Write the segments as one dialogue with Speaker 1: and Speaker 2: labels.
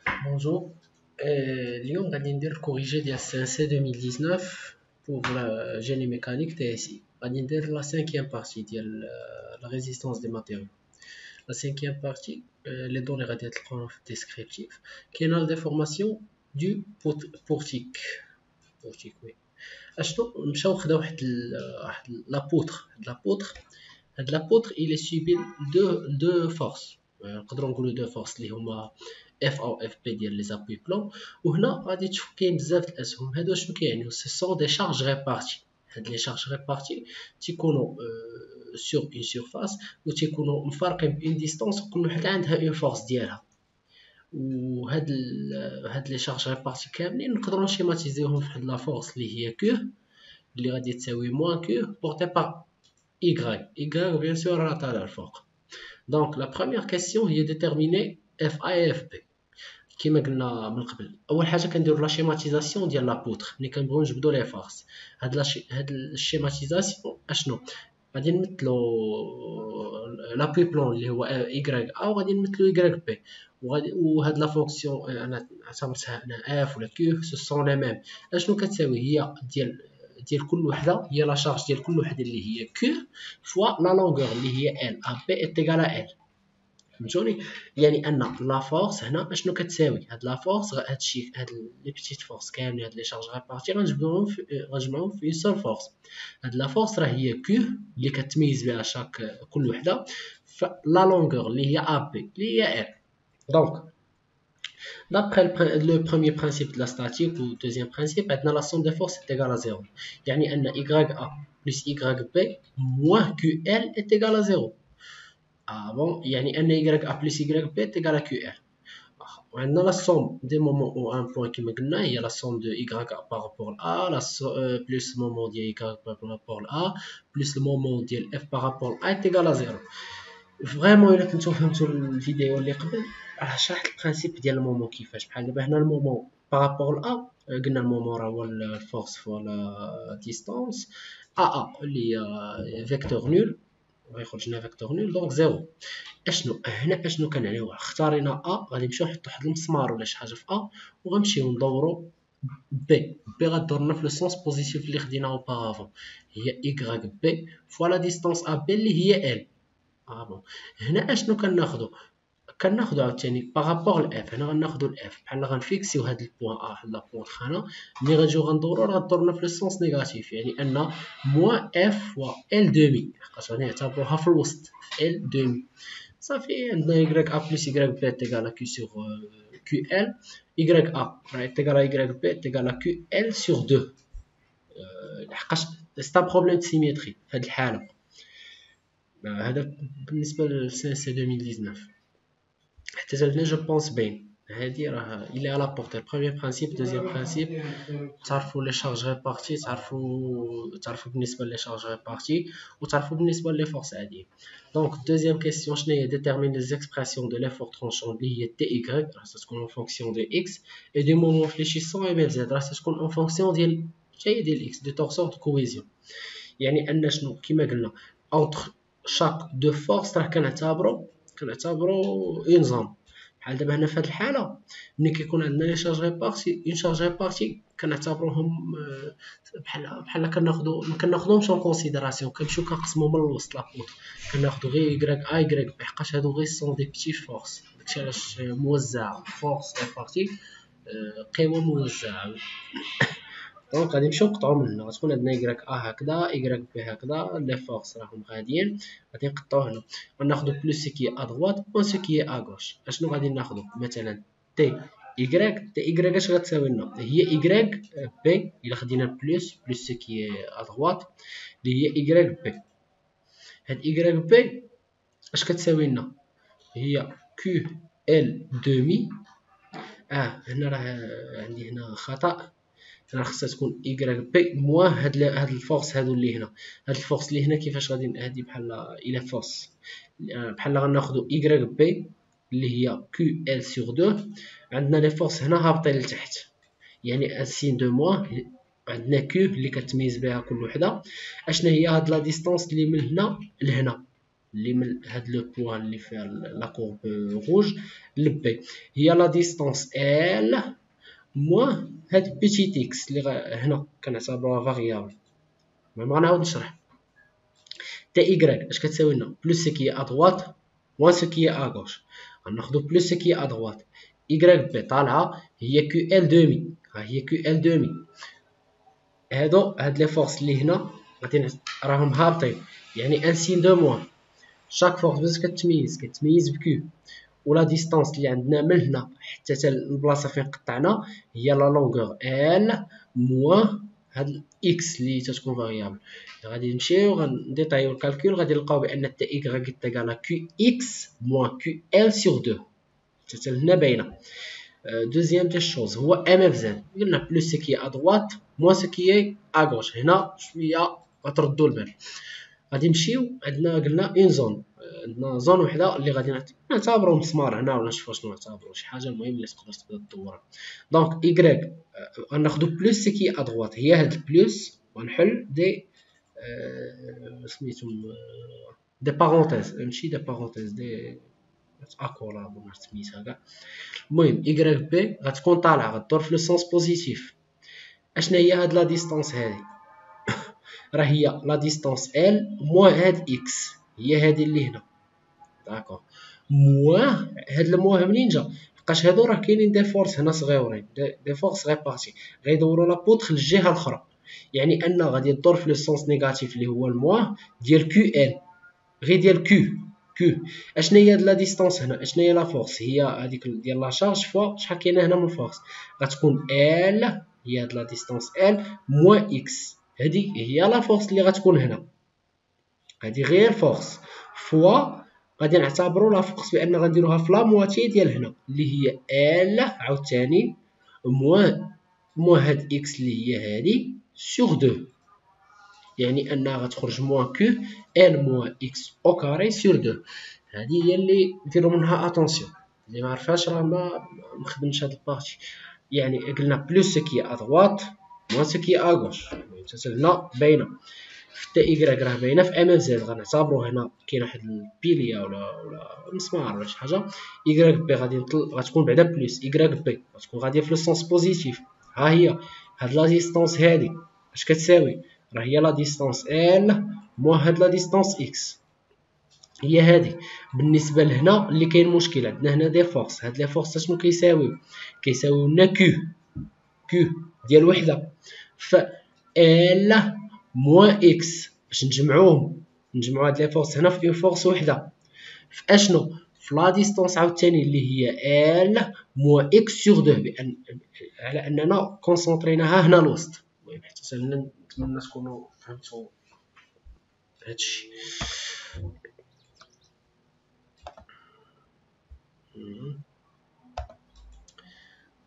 Speaker 1: Bonjour. اليوم غادي ندير الكوريجي ديال CNC 2019 pour la génie mécanique TSI. غادي ندير la cinquième partie ديال la résistance des matériaux. La cinquième partie, les données غادي تلقاوهم في الديسكريبتيف. كاينه la déformation du portique. Portique, oui. اشنو نمشيو نخداو واحد لابوتر. هاد لابوتر il est subi deux forces. نقدروا نقولوا deux forces اللي هما اف او اف بي ديال لي زابوي بلون. وهنا غادي تشوف كاين بزاف د الاسهم. هادو شنو كيعنيو؟ سي سون دي شارج ريبارتي. هاد لي شارج ريبارتي تيكونوا سور اون سيرفاس و تيكونوا مفارقين بان ديستانس، وكل وحده عندها اون فورس ديالها. هاد لي شارج ريبارتي كاملين نقدروا نشيماتيزيوهم في واحد لا فورس اللي هي كيو، اللي غادي تساوي موان كيو بورتي بار y bien sûr راه طالع الفوق. دونك لا بروميير كيسيون هي ديتيرميني اف اي اف بي. كما قلنا من قبل، اول حاجه كنديروا لا شيماتيزاسيون ديال لابوتر ملي كنبغيو نجبدوا لي فورس. هاد الشيماتيزاسيون اشنو غادي نمثلوا لابوي بلون اللي هو اي ا، وغادي نمثلوا اي بي، وهاد لا فونكسيون انا اعتبرتها انا اف ولا كيو سو سون لي ميم. اشنو كتساوي؟ هي ديال كل وحده، هي لا شارج ديال كل وحده اللي هي كيو فوا لا لونغور اللي هي ال. ا بي ايتيغال ا ال. فهمتوني؟ يعني ان لا فورس هنا اشنو كتساوي؟ هاد لا فورس هادشي، هاد لي بيتيت فورس كاملين، هاد لي شارج ريبارتي غنجمعوهم في سول فورس. هاد لا فورس راه هي كيو اللي كتميز بها شاك كل وحده، فلا لونغور اللي هي ا بي اللي هي ال. دونك d'après le premier principe de la statique ou deuxième principe, la somme des forces est égale à 0. يعني أن YA plus YB moins QL est égal à 0. Ah bon, يعني أن YA plus YB est égal à QL. On a la somme des moments où un point qui me gagne, il y a la somme de YA par rapport à A, plus le moment de Y par rapport à A, plus le moment de F par rapport à A est égal à 0. فريمون الا كنتو فهمتو الفيديو اللي قبل راه شرحت البرانسيپ ديال المومون كيفاش. بحال دابا هنا المومون بارابور ا، قلنا المومون راه هو الفورس فوا لا ديستانس ا اللي هي فيكتور نول، غيخرج لنا فيكتور نول دونك زيرو. اشنو هنا اشنو كنعنيو؟ اختارينا ا، غادي نمشيو نحطو واحد المسمار ولا شي حاجه في ا، وغنمشيو ندورو بي غدور لنا في لو سونس بوزيتيف اللي خديناه اوبارافون، هي y بي فوا لا ديستانس ا بي اللي هي ال. بون هنا اشنو كناخدو عاوتاني بارابور لاف. هنا غناخدو الاف بحال غنفيكسيو هاد البوان ا، هاد لابوان خانه ملي غنجيو غندورو راه غدورنا في السونس نيجاتيف، يعني ان موان اف فوا ال دومي، حقاش غادي نعتبروها في الوسط ال دومي. صافي عندنا y ا بلس y بي تيغال كيو سور كيو ال. y ا راه تيغال y بي تيغال كيو ال سور 2، لحقاش ستا بروبليم سيميتري في هاد الحاله. هذا بالنسبه للسي 2019 حتى زادنا جو بونس باين. هادي راه الى على بورتي بروميير برانسيپ دوزيام برانسيپ. تعرفوا لي شارج ريبارتي، تعرفوا بالنسبه لي شارج ريبارتي، وتعرفوا بالنسبه لي فورس عاديه. دونك دوزيام كيسيون شنو هي؟ ديتيرمين لي زيكسبرسيون دو ليفور ترونشون اللي هي تي اي راه تكون اون فونكسيون دو اكس، اي دو مومون فليشيسون اي بي زد راه تكون اون فونكسيون ديال جاي ديال اكس، دو تورسور دو كوهيزيون. يعني ان شنو كما قلنا اونتر شاك دو فورس راه كنعتبرو اون زون. بحال دابا هنا في هاد الحاله ملي كيكون عندنا لي شارج ريبارتي، اون شارج ريبارتي كنعتبروهم بحال كناخدوهمش اون كونسيديراسيون، كنمشيو كنقسمو من الوسط لابوط، كناخدو غير y بي حقاش هادو غير سون دي بيتي فورس. داكشي علاش موزعه فورس ريبارتي، قوى موزعه. دونك غادي نمشيو نقطعو من هنا، غتكون عندنا y ا هكذا، y بي هكذا، لي فورس راهم غاديين غادي نقطعو هنا، غناخدو بلوس سي كي ا دغوات و سي كي ا غوش. اشنو غادي ناخدو؟ مثلا تي y اش غتساوي لنا؟ هي y بي الا خدينا بلوس سي كي ا دغوات اللي هي y بي. هاد y بي اش كتساوي لنا؟ هي كيو ال دومي. هنا راه عندي هنا خطأ، راه خصها تكون y بي موان هاد الفورس هادو اللي هنا. هاد الفورس اللي هنا كيفاش غادي هادي بحال الى فورس بحال غناخدو y بي اللي هي كيو ال سور 2. عندنا لي فورس هنا هابطين لتحت، يعني السين دو موان عندنا كيو اللي كتميز بها كل وحده. اشنا هي هاد لا ديستانس اللي من هنا لهنا، اللي من هاد لو بوان اللي فيها لا كورب روج لبي هي لا ديستونس ال موان هاد بيتيت اكس اللي هنا كنعتبروها فاريابل. المهم غنعاود نشرح. تي إيكغيك اش كتساوي لنا؟ بلوس سو كي ا دوات موان سو كي ا غوش. غناخدو بلوس سو كي ا دوات إيكغيك بي طالعة هي كيو ال دومي، ها هي كيو ال دومي. هاد لي فورس اللي هنا غادي راهم هابطين، يعني ان سين دو موان. شاك فورس باش كتميز بكيو، ولا ديستونس اللي عندنا من هنا حتى تا البلاصه فين قطعنا هي لا لونغور ال موان هاد اكس اللي تتكون فاريابل. غادي نمشيو غنديطايو الكالكول، غادي نلقاو بان تي ايكغيك تيكالا كيو اكس موان كيو ال سور 2 حتى لهنا باينه. دوزيام دي شوز هو ام اف زد، قلنا بلوس سو كي ا دوات موان سو كي ا غوش. هنا شويه غتردو البال. غادي نمشيو عندنا قلنا اون زون، عندنا زون وحده اللي غادي نعتبرو مسمار هنا ولا نشوفو شنو نعتبرو شي حاجه المهم اللي تقدر تبدا تدورها. دونك ايكغيك غناخدو بلوس سي كي ا دوات هي هاد البلوس، ونحل دي سميتهم دي بارونتيز، ماشي دي بارونتيز دي اكولاب ولا سميتها كاع. المهم ايكغيك بي غتكون طالعه غدور في لو سونس بوزيتيف. اشنا هي هاد لا ديستونس هادي؟ راه هي لا ديستونس ال موان هاد اكس، هي هادي اللي هنا داكوغ. موان هاد الموان منين جا؟ لقاش هادو راه كاينين دي فورس هنا صغيورين، دي فورس ريبارتي غيدورو لا بوتخ للجهه الاخرى، يعني ان غادي تدور في لو سونس نيجاتيف اللي هو الموان ديال كيو ال، غير ديال كيو. اشنا هي هاد لا ديستونس هنا؟ اشنا هي لا فورس؟ هي هذيك ديال لا شارج فوا شحال كاينه هنا من فورس، غتكون ال هي هاد لا ديستونس ال موان اكس. هادي هي لا فورس اللي غتكون هنا، هادي غير فورس فوا غادي نعتبروا لا فورس بان غنديروها في لا مواتي ديال هنا اللي هي ال عاوتاني موان هاد اكس اللي هي هادي سور 2، يعني انها غتخرج موان كيو ال موان اكس او كاري سور 2. هادي هي اللي ديروا منها اتونسيون، اللي ما عرفاش راه ما خدمش هاد البارتي. يعني قلنا بلوس سو كي ا دوات موان سو كي ا غوش، حتى هنا باينه. في تي إيكغيك راه باينه في ام اف زد، غنعتبرو هنا كاين واحد البيليه ولا مسمار ولا شي حاجه. إيكغيك بي غتكون بعدا بلوس، إيكغيك بي غتكون غاديه في لو سونس بوزيتيف. ها هي هاد لا ديستونس هادي اش كتساوي؟ راه هي لا ديستونس ال موان هاد لا ديستونس اكس، هي هادي. بالنسبه لهنا اللي كاين مشكل عندنا هنا دي فورس، هاد لي فورس شنو كيساويو لنا كيو ديال وحده ف ال موان اكس. باش نجمعو هاد لي فورس هنا في اون فورس وحده في اشنو؟ في لا ديستونس عاوتاني اللي هي ال موان اكس سور 2، بان على اننا كونسونطريناها هنا الوسط. المهم حتى نتمنى تكونوا فهمتوا هادشي.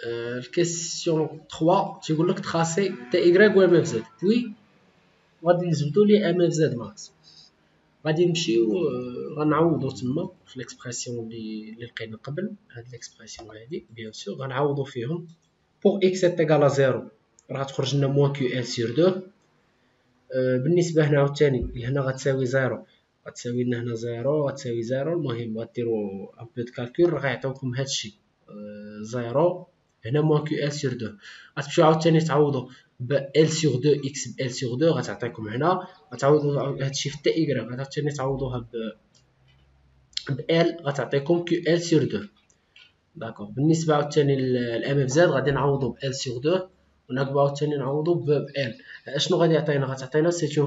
Speaker 1: الكيسيون 3 تيقول لك تراسي تي ايكغيك و ام اف زد، بوي غادي نجبدو لي ام اف زد ماكس. غادي نمشيو غنعوضو تما في ليكسبرسيون اللي لقينا قبل هاد ليكسبرسيون هادي بيان سور غنعوضو فيهم. بوغ اكس ايكال 0 راه غتخرج لنا موان كيو ال سور 2. بالنسبه هنا عاوتاني لهنا غتساوي 0 غتساوي لنا هنا 0 غتساوي 0. المهم غديرو ان بو دو كالكول راه غيعطيوكم هادشي 0 هنا موان كيو ال سور 2. غتمشيو عاوتاني تعوضو ب ال سور 2 اكس ب ال سور 2 غتعطيكم هنا. غتعوضو هادشي في تي ايكغيك غتعاوتاني تعوضوها ب ال غتعطيكم كيو ال سور 2. داكوغ. بالنسبه عاوتاني للام اف زد غادي نعوضو ب ال سور 2 ونقبو عاوتاني نعوضو ب ال. اشنو غادي يعطينا؟ غتعطينا سي اون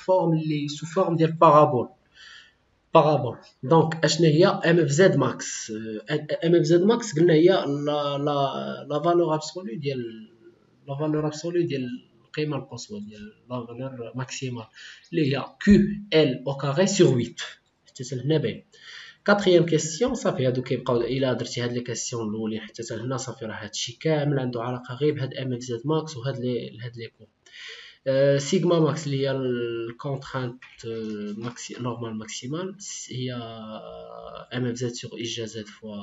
Speaker 1: فورم اللي سو فورم ديال بارابول. دونك اشنا هي ام اف زد ماكس؟ ام اف زد ماكس قلنا هي لا فالور ابسولو ديال القيمه القصوى ديال لا فالور ماكسيمال اللي هي كيو ال او كاري سور 8 حتى هنا باين. كاتريام كيسيون صافي هادو كيبقاو الا درتي هاد لي كيسيون الاولين حتى هنا صافي راه هادشي كامل عنده علاقه غير بهاد ام اف زد ماكس وهاد لي كور. سيغما ماكس اللي هي الكونترانت نورمال ماكسيمال هي ام اف زد سور اي جي زد فوا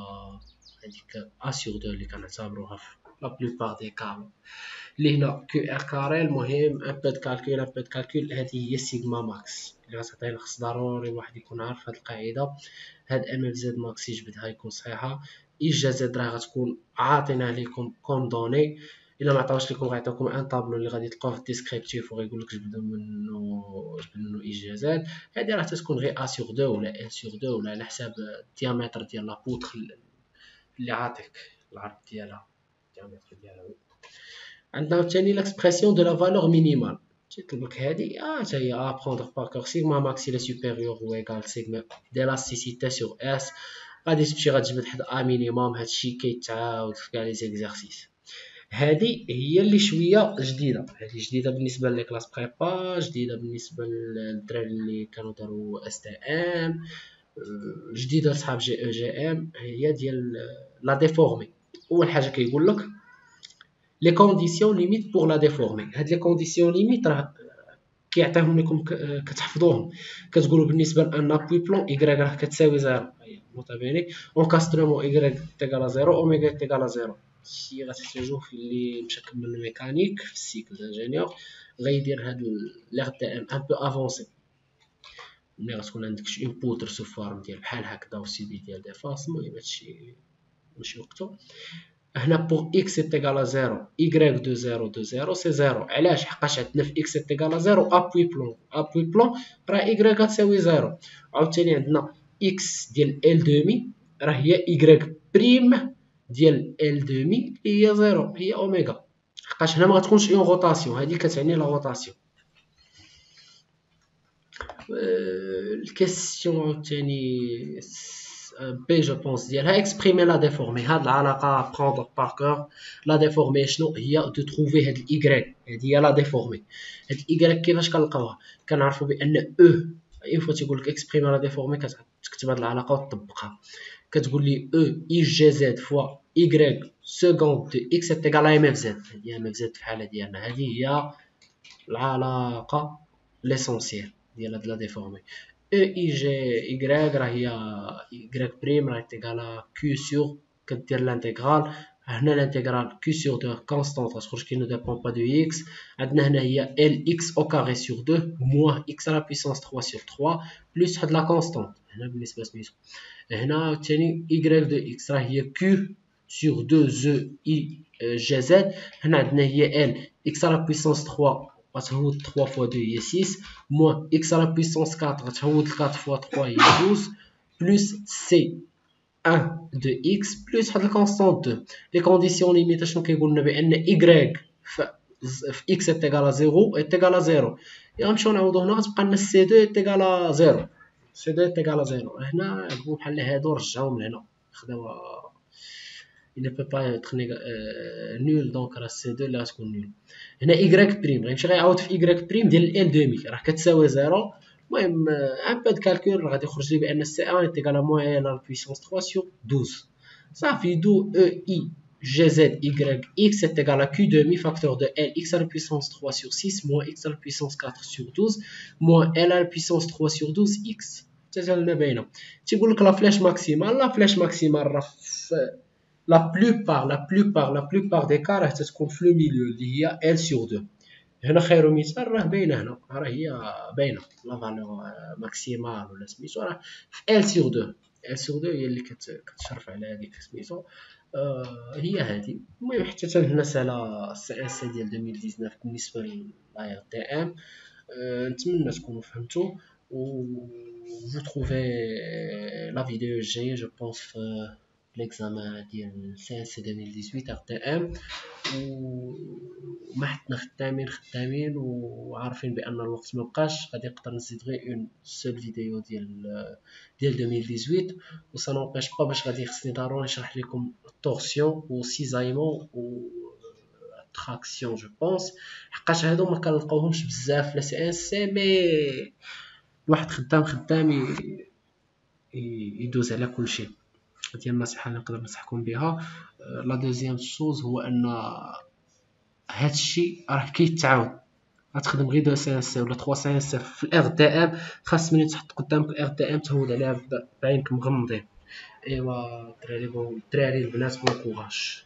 Speaker 1: هذيك ا سور 2 اللي كنعتبروها لا بلوبار دي كا اللي هنا كيو ار كاري. المهم ان بو دو كالكول هذه هي سيغما ماكس اللي غتعطينا. خص ضروري الواحد يكون عارف هاد القاعده. هاد ام اف زد ماكس يجبدها يكون صحيحه. اي جا زد راه غتكون عاطينها لكم كوم دوني. الا ما عطاوش لكم غيعطيكم ان طابلو اللي غادي تلقاوه في الديسكريبتيف وغيقول لك جبد منه اي جا زد. هادي راه تكون غير ا سور 2 ولا ال سور 2 ولا على حساب الديامتر ديال لابوتر اللي عاطيك العرض ديالها الديامتر ديالها. عندنا عاوتاني ليكسبرسيون دو لا فالور مينيمال. تيطلب لك هادي حتى هي ابروندر باغ كور. سيغما ماكس إلا سوبيريور ou égal سيغما d'élasticité sur S. غادي تمشي غتجبد حد ا مينيموم. هادشي كيتعاود في كاع لي زيكزارسيس. هادي هي اللي شويه جديده. هادي جديده بالنسبه لي كلاس بريبا، جديده بالنسبه للدراري اللي كانوا داروا اس تي ام، جديده لصحاب جي او جي ام. هي ديال لا ديفورمي. اول حاجه كيقول لك لي كونديسيون ليميت بور لا ديفورمي. هاد لي كونديسيون ليميت راه كيعطيهم لكم كتحفظوهم. كتقولوا بالنسبه لان ابوي بلون y راه كتساوي 0 نوطابيني اونكاسترومون y تيغال 0 اوميغا تيغال 0. شي غتحتاجوه في اللي مشى كمل الميكانيك في السيكل دانجينيور غيدير هاد لي غدا ان بو افونسي. ملي غتكون عندك شي انبوتر سو فورم ديال بحال هكذا وسي بي ديال دي فاس. المهم هادشي ماشي وقتو. هنا بوغ اكس تيغال 0 y دو 0 دو 0 سي 0. علاش؟ حقاش عندنا في اكس تيغال 0 ابوي بلون راه y كتساوي 0. عاوتاني عندنا اكس ديال ال دومي راه هي y بريم ديال ال دومي اللي هي 0 هي اوميغا. حقاش هنا ما غتكونش اون روتاسيون. هذه كتعني لا روتاسيون. الكيسيون عاوتاني بي جو بونس ديالها اكسبريمي لا ديفورمي. هاد العلاقه بروندر باغ كور. لا ديفورمي شنو هي؟ دو تروفي هاد الايغريك. هادي هي لا ديفورمي. هاد الايغريك كيفاش كنلقاوها؟ كنعرفوا بان او اين فوا تيقول لك اكسبريمي لا ديفورمي كتكتب هاد العلاقه وتطبقها. كتقول لي او اي جي زد فوا y سكوند دو اكس تيغال ام اف زد. هي ام اف زد في الحاله ديالنا. هذه هي العلاقه ليسونسيال ديال هاد لا ديفورمي. او اي جي y راه هي y بريم راه تيغالا كيو سور كدير لانتيغرال. هنا لانتيغرال كيو سور 2 كونستانت غتخرج كي نو ديبون با دو اكس. عندنا هنا هي ال اكس او كاري سور 2 موان اكس على بويسونس 3 سور 3 بلس واحد لا كونستانت. هنا بالنسبه سميتو هنا عاوتاني y دو اكس راه هي كيو سور 2 زو اي جي زد. هنا عندنا هي ال اكس على بويسونس 3 غتهود 3 فوا 2 هي 6 موان اكس على بويسونس 4 غتهود 4 فوا 3 هي 12 بلس سي 1 دو اكس بلس واحد الكونستانت 2. لي كونديسيون ليميت شنو كيقول لنا؟ بان y في اكس تيغالا 0 تيغالا 0. غنمشيو نعوضو هنا غتبقى لنا سي 2 تيغالا 0. سي 2 تيغالا 0. هنا عقبو بحال هادو رجعوهم لهنا خداو il ne peut pas être nul donc راه سي 2 اللي غتكون نول. هنا y بريم غيمشي غيعاود في y بريم ديال ال دومي راه كتساوي 0. المهم ان بو دو كالكول غادي يخرج لي بان سي 1 تيغالا موان لا بويسونس 3 سور 12 صافي. دو او اي جي زد y x est égal à q demi facteur de l x à la puissance 3 sur 6 moins x à la puissance 4 sur 12 moins l à la puissance 3 sur 12 x. تجعلنا باينه. تيقول لك لا فلاش ماكسيمال. لا فلاش ماكسيمال راه la plupart des cas راه تتكون في لو ميليو اللي هي l sur 2. هنا خير مثال راه باينه. هنا راه هي باينه لا فالور ماكسيمال ولا سميتو راه في l sur 2. l sur 2 هي اللي كتشرف على هذيك سميتو هي هذه. المهم حتى تنهنا على السي اس ديال 2019 بالنسبه لاي ار تي ام. نتمنى تكونوا فهمتوا و vous trouvez la vidéo الجايه جو بونس في l'examen ديال CNC 2018 RTM وما حدنا خدامين وعارفين بان الوقت ما بقاش. غادي نقدر نزيد غير اون سول فيديو ديال 2018 و سا نوبيش با باش غادي خصني ضروري نشرح لكم التورسيون و سيزايمون و تراكسيون جو بونس حقاش هادو ما كنلقاوهمش بزاف لا سي ان سي. مي الواحد خدام يدوز على كلشي. هذه النصيحه اللي نقدر ننصحكم بها. لا دوزيام شوز هو ان هادشي راه كيتعاود. غتخدم غير 2 سي ان سي ولا 3 سي ان سي في الار تي ام خاص ملي تحط قدامك الار تي ام تهود عليها بعينك مغمضين. ايوا الدراري البنات بون كوراج.